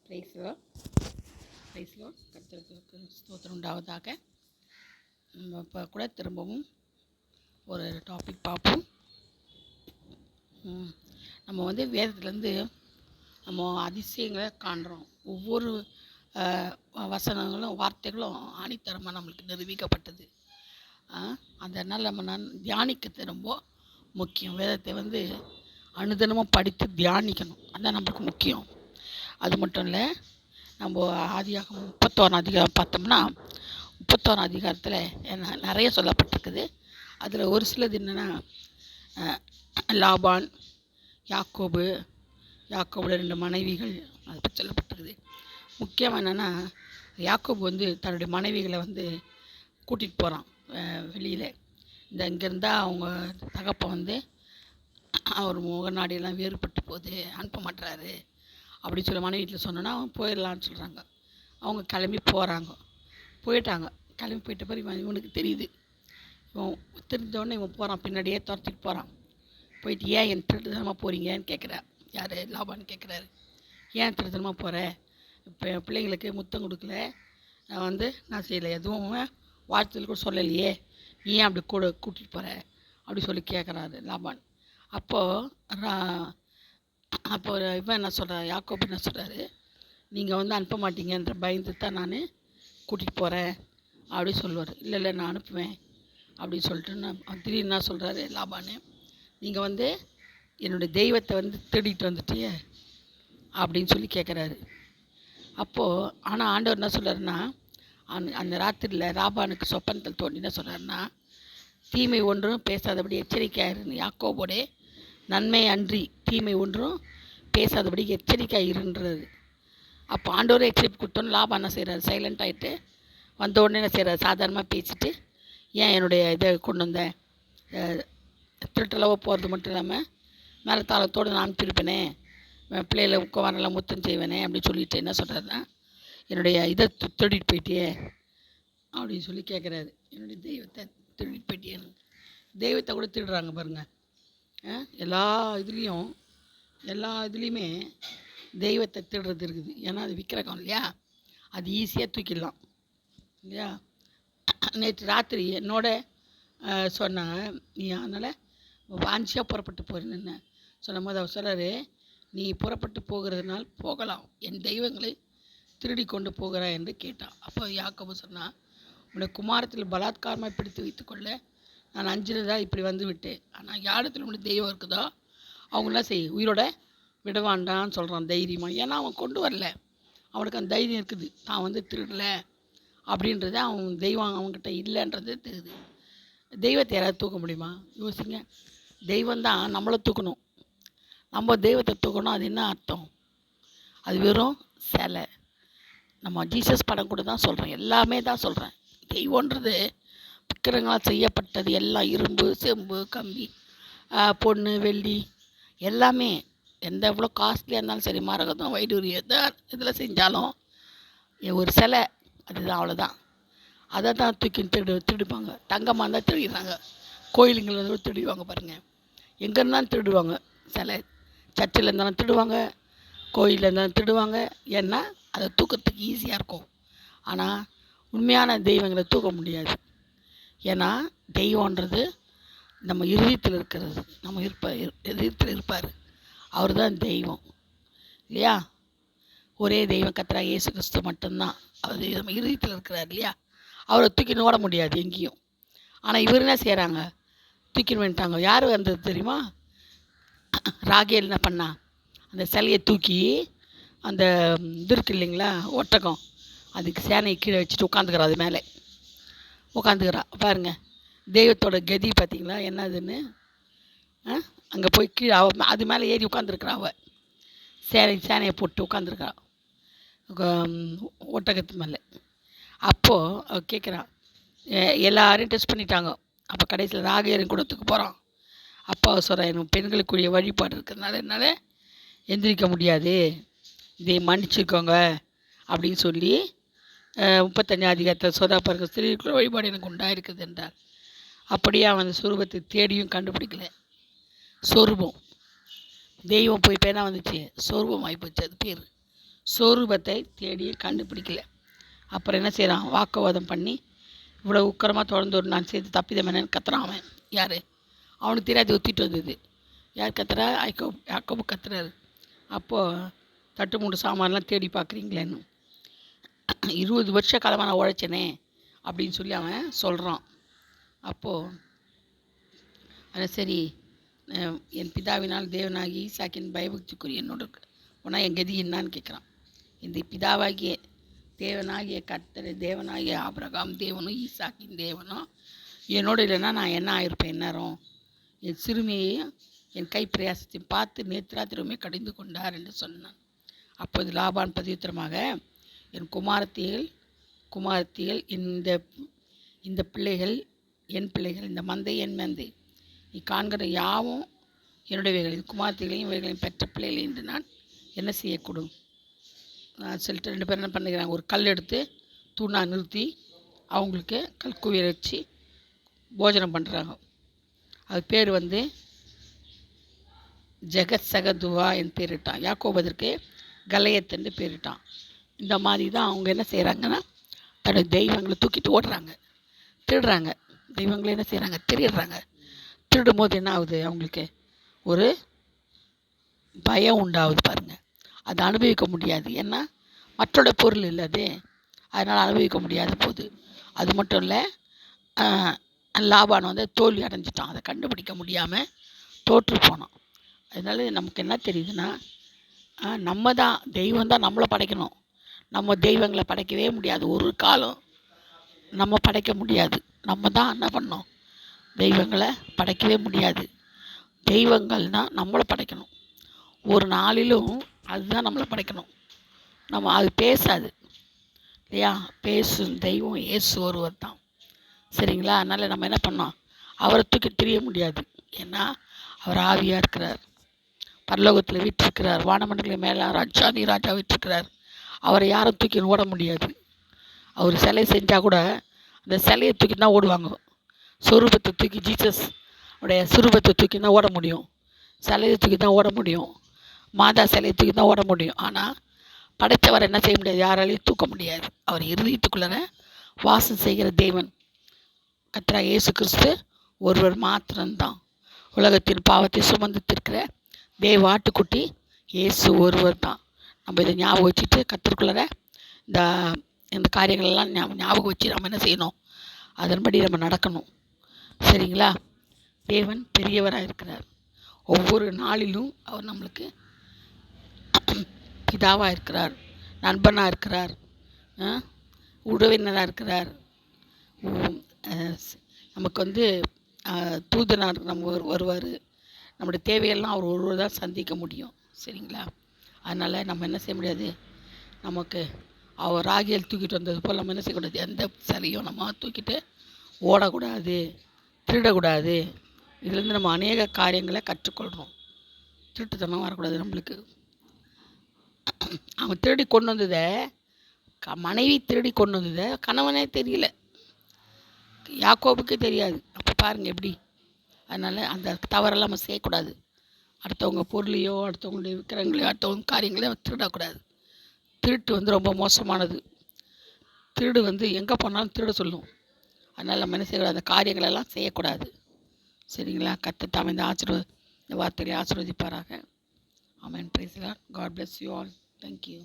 பிரைஸ்லோ பிரைஸ்லோ கர்த்தருக்கு ஸ்தோத்திரம் உண்டாவதாக. இப்போ கூட திரும்பவும் ஒரு டாபிக் பார்ப்போம். நம்ம வேதத்துலேருந்து நம்ம அதிசயங்களை காண்கிறோம். ஒவ்வொரு வசனங்களும் வார்த்தைகளும் ஆணித்தரமாக நம்மளுக்கு நிரூபிக்கப்பட்டது. அதனால் நம்ம தியானிக்கிறது ரொம்ப முக்கியம். வேதத்தை அனுதினமும் படித்து தியானிக்கணும். அதுதான் நம்மளுக்கு முக்கியம். அது மட்டும் இல்லை, நம்ம ஆதியாகமம் 31 அதிகாரம் பார்த்தோம்னா 31 அதிகாரத்தில் நிறைய சொல்லப்பட்டிருக்குது. அதில் ஒரு சிலது என்னென்னா, லாபான், யாக்கோபுல 2 மனைவிகள் அதை பற்றி சொல்லப்பட்டிருக்குது. முக்கியமாக என்னென்னா, யாக்கோபு தன்னுடைய மனைவிகளை கூட்டிகிட்டு போகிறான் வெளியில். இங்கேருந்தால் அவங்க தகப்பன் அவர் முகநாடியெல்லாம் வேறுபட்டு போகுது, அனுப்ப மாட்டுறாரு அப்படின்னு சொல்லி மனைவி வீட்டில் சொன்னோன்னா அவங்க போயிடலான்னு சொல்கிறாங்க. அவங்க கிளம்பி போயிட்டாங்க. கிளம்பி போயிட்ட பிறகு இவனுக்கு தெரியுது. இவன் தெரிஞ்சோடனே இவன் போகிறான், பின்னாடியே துரத்திட்டு போகிறான். போயிட்டு, ஏன் என் திருட்டுத்தனமாக போகிறீங்கன்னு கேட்குறார். யார்? லாபான்னு கேட்குறாரு. ஏன் திருட்டுத்தனமாக போகிற? இப்போ என் பிள்ளைங்களுக்கு முத்தம் கொடுக்கல, நான் செய்யலை, எதுவும் வாழ்த்துல கூட சொல்லலையே, நீ ஏன் அப்படி கூட கூட்டிகிட்டு போகிற அப்படி சொல்லி கேட்குறாரு லாபான். அப்போ இவன் என்ன சொல்கிறார், யாக்கோபு என்ன சொல்கிறாரு, நீங்கள் அனுப்ப மாட்டீங்கன்ற பயந்து தான் நான் கூட்டிகிட்டு போகிறேன் அப்படி சொல்லுவார். இல்லை நான் அனுப்புவேன் அப்படின்னு சொல்லிட்டு திடீர்னு என்ன சொல்கிறாரு லாபானு, நீங்கள் என்னுடைய தெய்வத்தை தேடிட்டு வந்துட்டியே அப்படின்னு சொல்லி கேட்குறாரு. அப்போது ஆனால் ஆண்டவர் என்ன சொல்கிறாருன்னா, அந்த ராத்திரியில் லாபானுக்கு சொப்பனத்தில் தோண்டி என்ன சொல்கிறாருன்னா, தீமை ஒன்றும் பேசாதபடி எச்சரிக்கையாயிருன்னு, யாக்கோபோடே நன்மை அன்றி தீமை ஒன்றும் பேசாதபடி எச்சரிக்கையாக இருன்றது. அப்போ ஆண்டவரே எச்சரிப்பு கொடுத்தோன்னு லாபம் என்ன செய்கிறாரு, சைலண்ட் ஆகிட்டு வந்த உடனே என்ன செய்கிறார், சாதாரணமாக பேசிட்டு, ஏன் என்னுடைய இதை கொண்டு வந்தேன், திருட்டளவோ போகிறது மட்டும் இல்லாமல் மேலே தாளத்தோடு நான் அனுப்பியிருப்பேனே, பிள்ளைகளை உட்காரெல்லாம் முத்தம் செய்வேனே அப்படின்னு சொல்லிட்டு என்ன சொல்கிறாருன்னா, என்னுடைய இதை திருடிட்டு போயிட்டியே அப்படின்னு சொல்லி கேட்குறாரு. என்னுடைய தெய்வத்தை திருடிட்டு போயிட்டியேன்னு. தெய்வத்தை கூட திருடுறாங்க பாருங்கள். எல்லா இதுலேயுமே தெய்வத்தை திருடுறது இருக்குது. ஏன்னா அது விற்கிறக்கம் இல்லையா, அது ஈஸியாக தூக்கிடலாம் இல்லையா. நேற்று ராத்திரி என்னோட சொன்னாங்க, நீ அதனால் வாஞ்சியாக புறப்பட்டு போகிறேன்னு சொன்னும் போது அவர் சொல்கிறாரு, நீ புறப்பட்டு போகிறதுனால் போகலாம், என் தெய்வங்களை திருடி கொண்டு போகிறா என்று கேட்டான். அப்போ யாக்கோபு சொன்னான், உன்னை குமாரத்தில் பலாத்காரமாக பிடித்து வைத்துக்கொள்ள நான் அஞ்சினதாக இப்படி வந்து விட்டேன். ஆனால் யாரிடத்தில் உன்னுடைய தெய்வம் இருக்குதோ அவங்களாம் உயிரோட விடவாண்டான்னு சொல்கிறான் தைரியமாக. ஏன்னா அவன் கொண்டு வரல, அவனுக்கு அந்த தைரியம் இருக்குது, தான் திருடலை அப்படின்றது அவன் தெய்வம் அவங்ககிட்ட இல்லைன்றது தெரியுது. தெய்வத்தை யாராவது தூக்க முடியுமா? யோசிங்க. தெய்வந்தான் நம்மளை தூக்கணும். நம்ம தெய்வத்தை தூக்கணும். அது என்ன அர்த்தம்? அது வெறும் சிலை. நம்ம ஜீசஸ் படம் கூட தான் சொல்கிறேன், எல்லாமே தான் சொல்கிறேன். தெய்வன்றது விக்கிரங்களால் செய்யப்பட்டது எல்லாம், இரும்பு, செம்பு, கம்பி, பொண்ணு, வெள்ளி, எல்லாமே எவ்வளோ காஸ்ட்லியாக இருந்தாலும் சரி, மரகதம், வைடூரியம் எதை இதில் செஞ்சாலும் ஒரு சிலை, அதுதான், அவ்வளோதான். அதை தான் தூக்கி திருடுப்பாங்க. தங்கமாக இருந்தால் திருடிடுறாங்க, கோயிலுங்களை திருடுவாங்க பாருங்கள். எங்கே இருந்தாலும் திருடுவாங்க. சிலை சர்ச்சில் இருந்தாலும் திருடுவாங்க, கோயிலில் இருந்தாலும் திருடுவாங்க. ஏன்னா அதை தூக்கிறதுக்கு ஈஸியாக இருக்கும். ஆனால் உண்மையான தெய்வங்களை தூக்க முடியாது. ஏன்னா தெய்வன்றது நம்ம இருதயத்தில் இருக்கிறது, நம்ம இருதயத்தில் இருப்பார், அவர் தான் தெய்வம் இல்லையா. ஒரே தெய்வம் கர்த்தராகிய இயேசு கிறிஸ்து மட்டும்தான். அவர் நம்ம இருதயத்தில் இருக்கிறார் இல்லையா. அவரை தூக்கின்னு ஓட முடியாது எங்கேயும். ஆனால் இவர் என்ன செய்கிறாங்க, தூக்கின்னு வந்துட்டாங்க. யார் வந்தது தெரியுமா? ராகேல் என்ன பண்ணா, அந்த சிலையை தூக்கி அந்த இது இருக்கு இல்லைங்களா, ஒட்டகம், அதுக்கு சேனையை கீழே வச்சுட்டு உட்காந்துக்கிறா, அது மேலே உட்காந்துக்கிறா. பாருங்கள் தெய்வத்தோட கதி பார்த்திங்களா என்னதுன்னு. அங்கே போய் கீழே அது மேலே ஏறி உட்காந்துருக்குறா. அவள் சேனையை போட்டு உட்காந்துருக்குறா ஒட்டகத்து மேலே. அப்போது அவள் கேட்குறான், எல்லாரையும் டெஸ்ட் பண்ணிட்டாங்க. அப்போ கடைசியில் ராகேலின் கூடத்துக்கு போகிறான். அப்போ அவள் சொல்கிறா, எனக்கு பெண்களுக்குரிய வழிபாடு இருக்கிறதுனால என்னால் எந்திரிக்க முடியாது, இதை மன்னிச்சுக்கோங்க அப்படின்னு சொல்லி 35 அதிகாரத்தில் சோதாப்பாருங்க, ஸ்திரீக்குள்ள வழிபாடு எனக்கு உண்டாயிருக்குது என்றார். அப்படியே அவன் சொரூபத்தை தேடியும் கண்டுபிடிக்கல. சொரூபம் தெய்வம் போய் பேனா சொரூபம் ஆகிப்போச்சு, அது பேர் சொரூபத்தை தேடி கண்டுபிடிக்கல. அப்புறம் என்ன செய்கிறான்? வாக்குவாதம் பண்ணி இவ்வளோ உக்கரமாக தொடர்ந்து ஒரு நான் சேர்த்து தப்பிதம் என்னன்னு கத்துறான். அவன் யார்? அவனுக்கு தெரியாது ஒத்திட்டு வந்தது. யார் கத்துறா? யாக்கோபு கத்துறாரு. அப்போது தட்டு மூட்டு சாமான்லாம் தேடி பார்க்குறீங்களேன்னு, 20 வருஷ காலமாக நான் உழைச்சேனே அப்படின்னு சொல்லி அவன் சொல்கிறான். அப்போது அது சரி, என் பிதாவினால் தேவனாகி ஈசாக்கின் பயபக்திக்குரிய என்னோட உனா என் கதி என்னான்னு கேட்குறான். இந்த பிதாவாகிய தேவனாகிய கர்த்தர், தேவனாகிய ஆபிரகாம் தேவனும் ஈசாக்கின் தேவனும் என்னோட இல்லைன்னா நான் என்ன ஆகிருப்பேன்? நேரம் என் சிறுமியையும் என் கை பிரயாசத்தையும் பார்த்து நேத்ராத்திரமே கடிந்து கொண்டார் என்று சொன்னான். அப்போது லாபான் பிரதியுத்தரமாக, என் குமாரத்திகள் இந்த பிள்ளைகள் என் பிள்ளைகள், இந்த மந்தை என் மந்தை, நீ காண்கிற யாவும் என்னுடையவைகள், குமாரத்திகளையும் இவைகளையும் பெற்ற பிள்ளைகள் என்று நான் என்ன செய்யக்கூடும் சொல்லிட்டு 2 பேரும் என்ன பண்ணுகிறாங்க? ஒரு கல் எடுத்து தூணாக நிறுத்தி அவங்களுக்கு கல்குவியல் வச்சு போஜனம் பண்ணுறாங்க. அது பேர் ஜெகத்சகதுவா என்று பேரிட்டான். யாக்கோபு அதற்கு கலையத் என்று பேரிட்டான். இந்த மாதிரி தான் அவங்க என்ன செய்கிறாங்கன்னா, தன்னுடைய தெய்வங்களை தூக்கிட்டு ஓடுறாங்க, திருடுறாங்க. தெய்வங்களை என்ன செய்கிறாங்க? திருடுறாங்க. திருடும் போது என்ன ஆகுது? அவங்களுக்கு ஒரு பயம் உண்டாகுது பாருங்கள். அதை அனுபவிக்க முடியாது. ஏன்னா மற்றோட பொருள் இல்லை அது, அதனால் அனுபவிக்க முடியாத போது. அது மட்டும் இல்லை, லாபான் தோல்வி அடைஞ்சிட்டான். அதை கண்டுபிடிக்க முடியாமல் தோற்று போனான். அதனால நமக்கு என்ன தெரியுதுன்னா, நம்ம தான் தெய்வம் தான் நம்மளை படைக்கணும். நம்ம தெய்வங்களை படைக்கவே முடியாது. ஒரு காலம் நம்ம படைக்க முடியாது. நம்ம தான் என்ன பண்ணோம்? தெய்வங்களை படைக்கவே முடியாது. தெய்வங்கள்னால் நம்மளை படைக்கணும். ஒரு நாளிலும் அதுதான் நம்மளை படைக்கணும். நம்ம அது பேசாது இல்லையா? பேசும் தெய்வம் இயேசு ஒருவர் தான். சரிங்களா? அதனால் நம்ம என்ன பண்ணோம்? அவரை தூக்கி தெரிய முடியாது. ஏன்னா அவர் ஆவியாக இருக்கிறார், பரலோகத்தில் வீற்றிருக்கிறார், வானமண்டலத்தில் மேலே ராஜாதி ராஜா வீற்றிருக்கிறார். அவரை யாரும் தூக்கி ஓட முடியாது. அவர் சிலை செஞ்சால் கூட அந்த சிலையை தூக்கி தான் ஓடுவாங்க. சொரூபத்தை தூக்கி, ஜீசஸ் உடைய சுரூபத்தை தூக்கி தான் ஓட முடியும். சிலையை தூக்கி தான் ஓட முடியும். மாதா சிலையை தூக்கி தான் ஓட முடியும். ஆனால் படைத்தவரை என்ன செய்ய முடியாது? யாராலையும் தூக்க முடியாது. அவர் இருதயத்துக்குள்ளே வாசம் செய்கிற தேவன் கர்த்தராகிய இயேசு கிறிஸ்து ஒருவர் மாத்திரம்தான். உலகத்தின் பாவத்தை சுமந்து தீர்க்கிற தேவ ஆட்டுக்குட்டி இயேசு ஒருவர் தான். நம்ம இதை ஞாபகம் வச்சுட்டு கர்த்தருக்குள்ளே இந்த காரியங்களெல்லாம் ஞாபகம் வச்சு நம்ம என்ன செய்யணும்? அதன்படி நம்ம நடக்கணும். சரிங்களா? தேவன் பெரியவராக இருக்கிறார். ஒவ்வொரு நாளிலும் அவர் நம்மளுக்கு பிதாவாக இருக்கிறார், நண்பனாக இருக்கிறார், உறவினராக இருக்கிறார். நமக்கு தூதனார் நம்ம வருவார். நம்முடைய தேவையெல்லாம் அவர் ஒருவர் தான் சந்திக்க முடியும். சரிங்களா? அதனால் நம்ம என்ன செய்ய முடியாது? நமக்கு அவர் ராகியல் தூக்கிட்டு வந்தது போல் நம்ம என்ன செய்யக்கூடாது? எந்த சிலையும் நம்ம தூக்கிட்டு ஓடக்கூடாது, திருடக்கூடாது. இதுலேருந்து நம்ம அநேக காரியங்களை கற்றுக்கொள்கிறோம். திருட்டுத்தனம் வரக்கூடாது நம்மளுக்கு. அவன் திருடி கொண்டு வந்ததை மனைவி திருடி கொண்டு வந்ததை கணவனே தெரியல, யாக்கோபுக்கு தெரியாது. அப்போ பாருங்கள் எப்படி. அதனால் அந்த தவறெல்லாம் நம்ம செய்யக்கூடாது. அடுத்தவங்க பொருளையோ, அடுத்தவங்களுடைய விக்கிரங்களையோ, அடுத்தவங்க காரியங்களையோ திருடக்கூடாது. திருட்டு ரொம்ப மோசமானது. திருடு எங்கே போனாலும் திருட சொல்லும். அதனால் நம்ம என்ன செய்யக்கூடாது? அந்த காரியங்களெல்லாம் செய்யக்கூடாது. சரிங்களா? கர்த்தர் தாமே இந்த வார்த்தைகளை ஆசீர்வதிப்பாராக. ஆமென். Praise the Lord. God bless you all. Thank you.